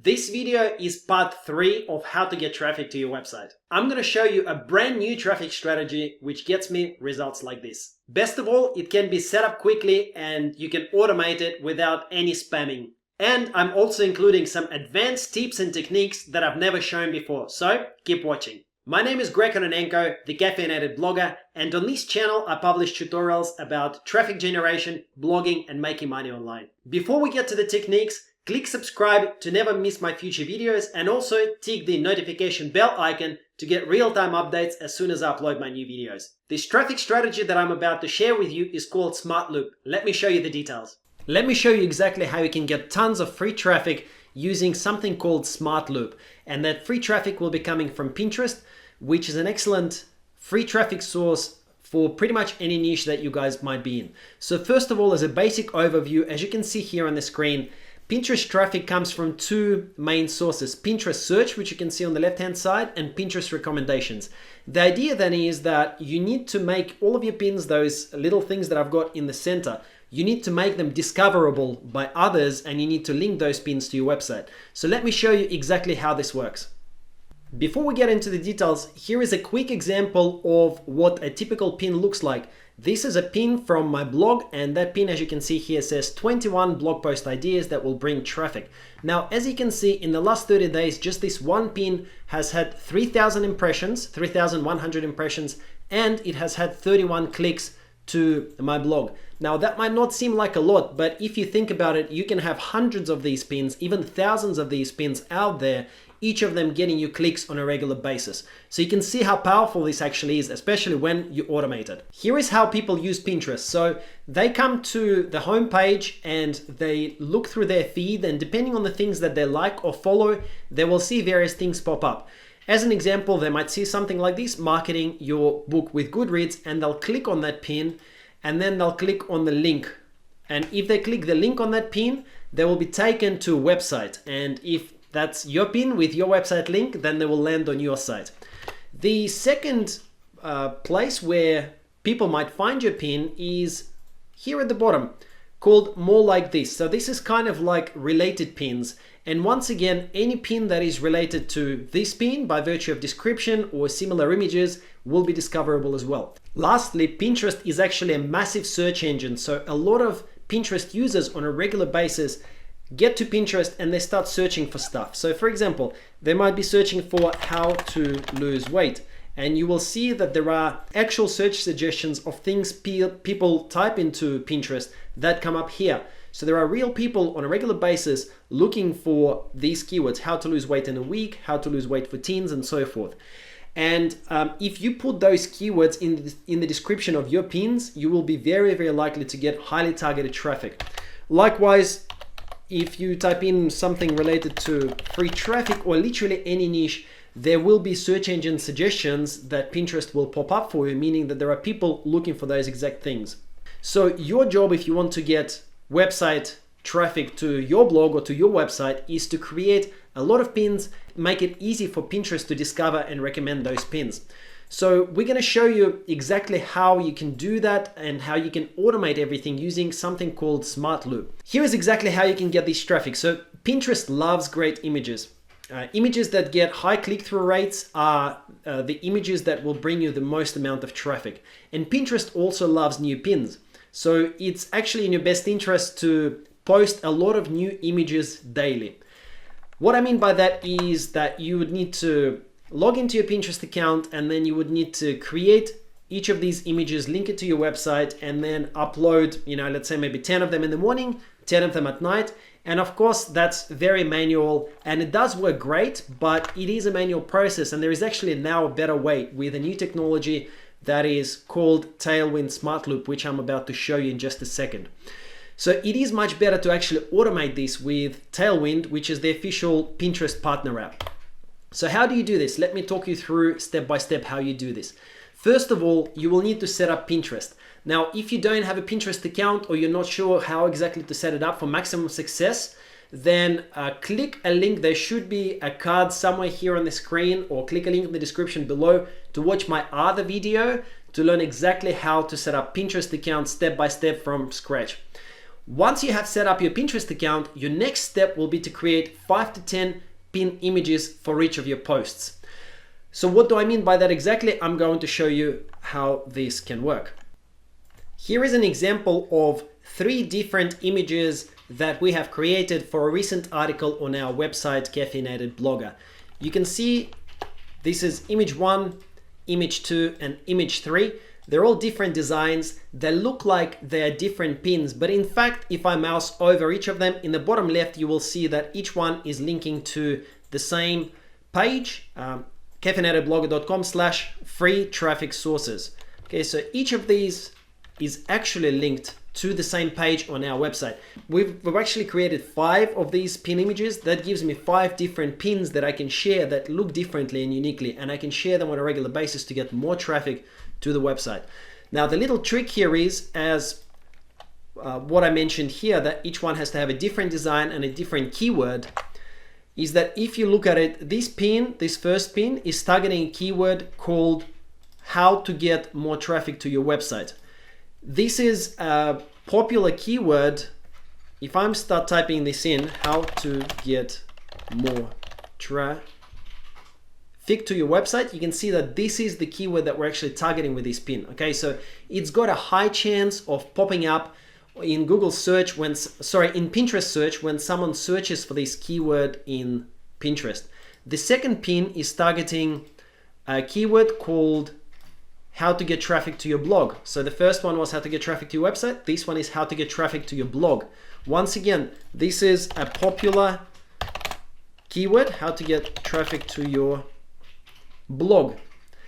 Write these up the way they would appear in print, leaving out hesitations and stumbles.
This video is part 3 of how to get traffic to your website. I'm going to show you a brand new traffic strategy which gets me results like this. Best of all, it can be set up quickly and you can automate it without any spamming. And I'm also including some advanced tips and techniques that I've never shown before, so keep watching. My name is Greg Kononenko, the Caffeinated blogger, and on this channel I publish tutorials about traffic generation, blogging, and making money online. Before we get to the techniques, click subscribe to never miss my future videos, and also tick the notification bell icon to get real-time updates as soon as I upload my new videos. This traffic strategy that I'm about to share with you is called Smart Loop. Let me show you the details. Let me show you exactly how you can get tons of free traffic using something called Smart Loop. And that free traffic will be coming from Pinterest, which is an excellent free traffic source for pretty much any niche that you guys might be in. So first of all, as a basic overview, as you can see here on the screen, Pinterest traffic comes from two main sources: Pinterest search, which you can see on the left-hand side, and Pinterest recommendations. The idea then is that you need to make all of your pins, those little things that I've got in the center, you need to make them discoverable by others, and you need to link those pins to your website. So let me show you exactly how this works. Before we get into the details, here is a quick example of what a typical pin looks like. This is a pin from my blog, and that pin, as you can see here, says 21 blog post ideas that will bring traffic. Now, as you can see, in the last 30 days, just this one pin has had 3,000 impressions, 3,100 impressions, and it has had 31 clicks to my blog. Now, that might not seem like a lot, but if you think about it, you can have hundreds of these pins, even thousands of these pins out there, each of them getting you clicks on a regular basis. So you can see how powerful this actually is, especially when you automate it. Here is how people use Pinterest. So they come to the home page and they look through their feed, and depending on the things that they like or follow, they will see various things pop up. As an example, they might see something like this: marketing your book with Goodreads, and they'll click on that pin and then they'll click on the link. And if they click the link on that pin, they will be taken to a website. And if that's your pin with your website link, then they will land on your site. The second place where people might find your pin is here at the bottom, called More Like This. So this is kind of like related pins. And once again, any pin that is related to this pin by virtue of description or similar images will be discoverable as well. Lastly, Pinterest is actually a massive search engine. So a lot of Pinterest users on a regular basis get to Pinterest and they start searching for stuff. So for example, they might be searching for how to lose weight, and you will see that there are actual search suggestions of things people type into Pinterest that come up here. So there are real people on a regular basis looking for these keywords: how to lose weight in a week, how to lose weight for teens, and so forth. And if you put those keywords in the description of your pins, you will be very, very likely to get highly targeted traffic. Likewise, if you type in something related to free traffic or literally any niche, there will be search engine suggestions that Pinterest will pop up for you, meaning that there are people looking for those exact things. So your job, if you want to get website traffic to your blog or to your website, is to create a lot of pins, make it easy for Pinterest to discover and recommend those pins. So we're going to show you exactly how you can do that and how you can automate everything using something called Smart Loop. Here is exactly how you can get this traffic. So Pinterest loves great images. Images that get high click-through rates are the images that will bring you the most amount of traffic. And Pinterest also loves new pins. So it's actually in your best interest to post a lot of new images daily. What I mean by that is that you would need to log into your Pinterest account, and then you would need to create each of these images, link it to your website, and then upload, let's say maybe 10 of them in the morning, 10 of them at night. And of course, that's very manual, and it does work great, but it is a manual process. And there is actually now a better way with a new technology that is called Tailwind Smart Loop, which I'm about to show you in just a second. So it is much better to actually automate this with Tailwind, which is the official Pinterest partner app. So how do you do this? Let me talk you through step by step how you do this. First of all, you will need to set up Pinterest. Now, if you don't have a Pinterest account or you're not sure how exactly to set it up for maximum success, then click a link. There should be a card somewhere here on the screen, or click a link in the description below to watch my other video to learn exactly how to set up Pinterest account step by step from scratch. Once you have set up your Pinterest account, your next step will be to create 5 to 10 pin images for each of your posts. So what do I mean by that exactly? I'm going to show you how this can work. Here is an example of 3 different images that we have created for a recent article on our website, Caffeinated Blogger. You can see this is image 1, image 2, and image 3. They're all different designs. They look like they're different pins, but in fact, if I mouse over each of them, in the bottom left, you will see that each one is linking to the same page, caffeinatedblogger.com/free traffic sources. Okay, so each of these is actually linked to the same page on our website. We've actually created 5 of these pin images. That gives me 5 different pins that I can share that look differently and uniquely, and I can share them on a regular basis to get more traffic to the website. Now, the little trick here is, as what I mentioned here, that each one has to have a different design and a different keyword, is that if you look at it, this pin, this first pin, is targeting a keyword called how to get more traffic to your website. This is a popular keyword. If I'm start typing this in, how to get more traffic to your website, you can see that this is the keyword that we're actually targeting with this pin. Okay, so it's got a high chance of popping up in Google search in Pinterest search when someone searches for this keyword in Pinterest. The second pin is targeting a keyword called how to get traffic to your blog. So the first one was how to get traffic to your website. This one is how to get traffic to your blog. Once again, this is a popular keyword, how to get traffic to your blog.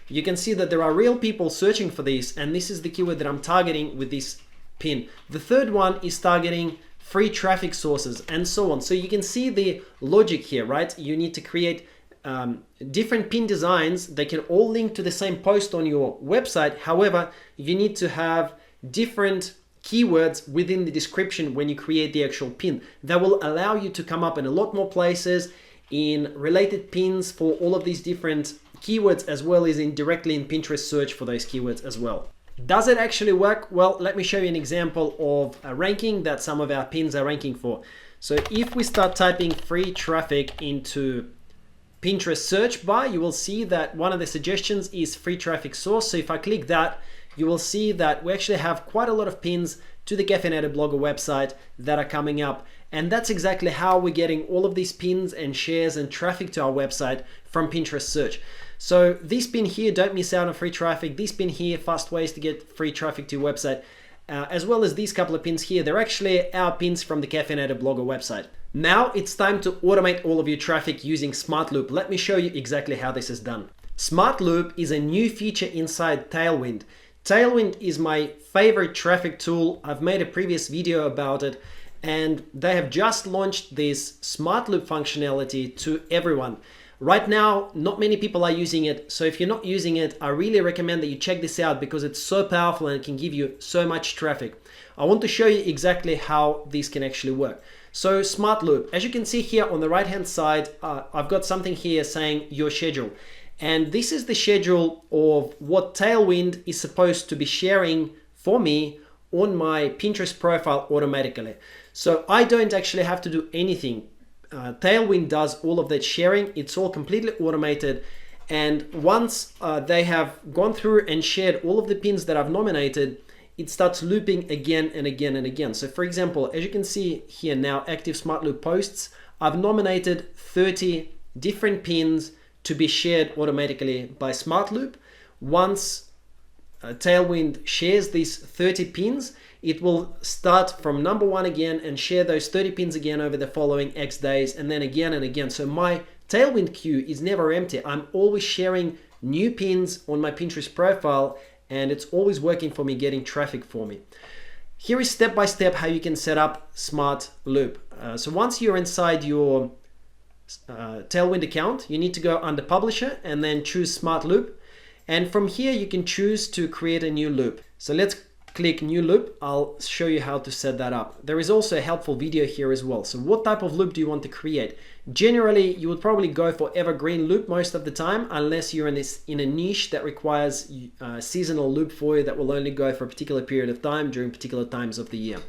You can see that there are real people searching for this, and this is the keyword that I'm targeting with this pin. The third one is targeting free traffic sources and so on. So you can see the logic here, right? You need to create different pin designs. They can all link to the same post on your website. However, you need to have different keywords within the description when you create the actual pin. That will allow you to come up in a lot more places in related pins for all of these different keywords, as well as directly in Pinterest search for those keywords as well. Does it actually work? Well, let me show you an example of a ranking that some of our pins are ranking for. So if we start typing free traffic into Pinterest search bar, you will see that one of the suggestions is free traffic source. So if I click that, you will see that we actually have quite a lot of pins to the Caffeinated Blogger website that are coming up. And that's exactly how we're getting all of these pins and shares and traffic to our website from Pinterest search. So this pin here, don't miss out on free traffic. This pin here, fast ways to get free traffic to your website. As well as these couple of pins here, they're actually our pins from the Caffeinated Blogger website. Now it's time to automate all of your traffic using Smart Loop. Let me show you exactly how this is done. Smart Loop is a new feature inside Tailwind. Tailwind is my favorite traffic tool. I've made a previous video about it, and they have just launched this Smart Loop functionality to everyone. Right now, not many people are using it. So if you're not using it, I really recommend that you check this out because it's so powerful and it can give you so much traffic. I want to show you exactly how this can actually work. So Smart Loop, as you can see here on the right hand side, I've got something here saying your schedule. And this is the schedule of what Tailwind is supposed to be sharing for me on my Pinterest profile automatically. So I don't actually have to do anything. Tailwind does all of that sharing. It's all completely automated. And once they have gone through and shared all of the pins that I've nominated, it starts looping again and again and again. So for example, as you can see here now, active Smart Loop posts, I've nominated 30 different pins to be shared automatically by Smart Loop. Once Tailwind shares these 30 pins, it will start from number 1 again and share those 30 pins again over the following X days, and then again and again. So my Tailwind queue is never empty. I'm always sharing new pins on my Pinterest profile, and it's always working for me, getting traffic for me. Here is step by step how you can set up Smart Loop. So once you're inside your Tailwind account, you need to go under Publisher and then choose Smart Loop. And from here, you can choose to create a new loop. So let's click New Loop. I'll show you how to set that up. There is also a helpful video here as well. So what type of loop do you want to create? Generally, you would probably go for evergreen loop most of the time, unless you're in a niche that requires a seasonal loop for you that will only go for a particular period of time during particular times of the year.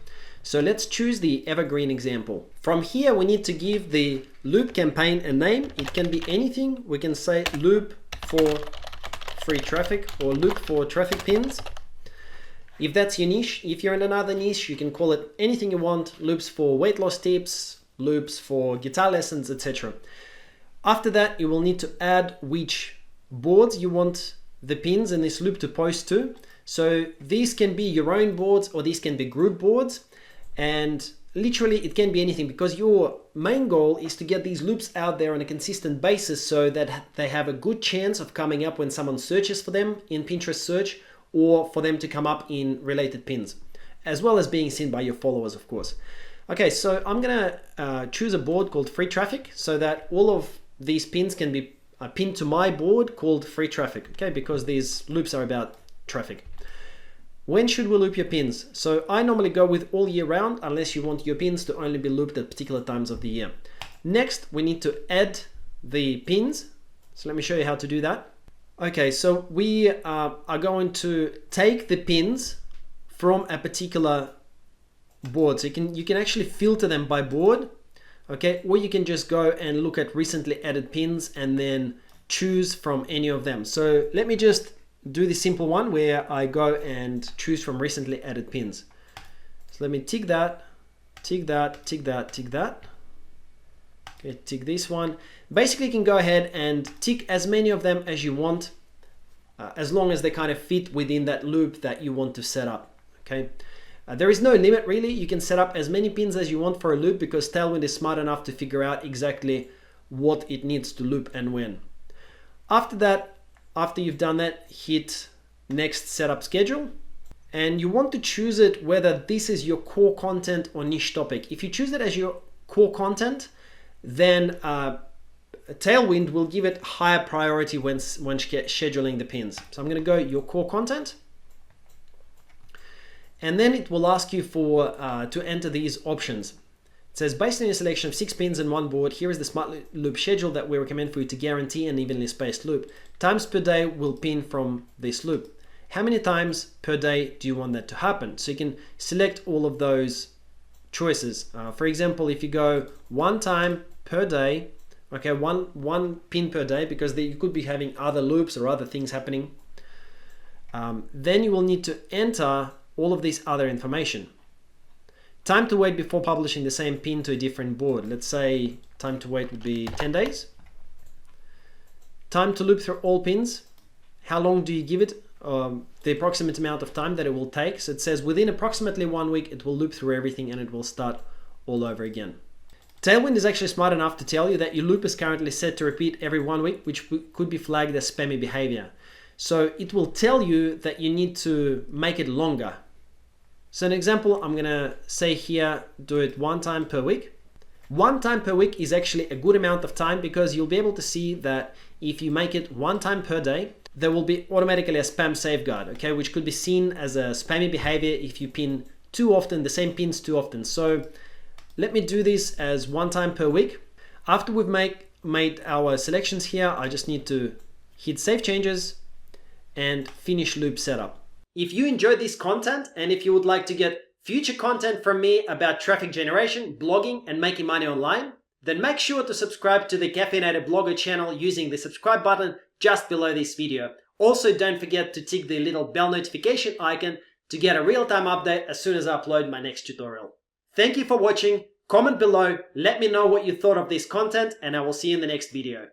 So let's choose the evergreen example. From here, we need to give the loop campaign a name. It can be anything. We can say loop for free traffic or loop for traffic pins. If that's your niche, if you're in another niche, you can call it anything you want. Loops for weight loss tips, loops for guitar lessons, etc. After that, you will need to add which boards you want the pins in this loop to post to. So these can be your own boards or these can be group boards. And literally it can be anything, because your main goal is to get these loops out there on a consistent basis so that they have a good chance of coming up when someone searches for them in Pinterest search, or for them to come up in related pins, as well as being seen by your followers, of course. Okay, so I'm gonna choose a board called free traffic so that all of these pins can be pinned to my board called free traffic, okay, because these loops are about traffic. When should we loop your pins? So I normally go with all year round, unless you want your pins to only be looped at particular times of the year. Next, we need to add the pins. So let me show you how to do that. Okay, so we are going to take the pins from a particular board. So you can actually filter them by board, okay? Or you can just go and look at recently added pins and then choose from any of them. So let me just do the simple one where I go and choose from recently added pins. So let me tick that, tick that, tick that, tick that. Okay, tick this one. Basically, you can go ahead and tick as many of them as you want, as long as they kind of fit within that loop that you want to set up, okay? There is no limit really. You can set up as many pins as you want for a loop, because Tailwind is smart enough to figure out exactly what it needs to loop and when. After that, after you've done that, hit next setup schedule. And you want to choose it whether this is your core content or niche topic. If you choose it as your core content, then Tailwind will give it higher priority when scheduling the pins. So I'm going to go your core content, and then it will ask you for to enter these options. It says, based on your selection of 6 pins and 1 board, here is the smart loop schedule that we recommend for you to guarantee an evenly spaced loop. Times per day will pin from this loop. How many times per day do you want that to happen? So you can select all of those choices. For example, if you go 1 time per day, okay, one pin per day, because you could be having other loops or other things happening, then you will need to enter all of this other information. Time to wait before publishing the same pin to a different board. Let's say time to wait would be 10 days. Time to loop through all pins. How long do you give it? The approximate amount of time that it will take. So it says within approximately 1 week, it will loop through everything and it will start all over again. Tailwind is actually smart enough to tell you that your loop is currently set to repeat every 1 week, which could be flagged as spammy behavior. So it will tell you that you need to make it longer. So an example, I'm gonna say here, do it 1 time per week. 1 time per week is actually a good amount of time, because you'll be able to see that if you make it 1 time per day, there will be automatically a spam safeguard, okay, which could be seen as a spammy behavior if you pin too often, the same pins too often. So let me do this as 1 time per week. After we've made our selections here, I just need to hit save changes and finish loop setup. If you enjoyed this content, and if you would like to get future content from me about traffic generation, blogging, and making money online, then make sure to subscribe to the Caffeinated blogger channel using the subscribe button just below this video. Also, don't forget to tick the little bell notification icon to get a real-time update as soon as I upload my next tutorial. Thank you for watching. Comment below, let me know what you thought of this content, and I will see you in the next video.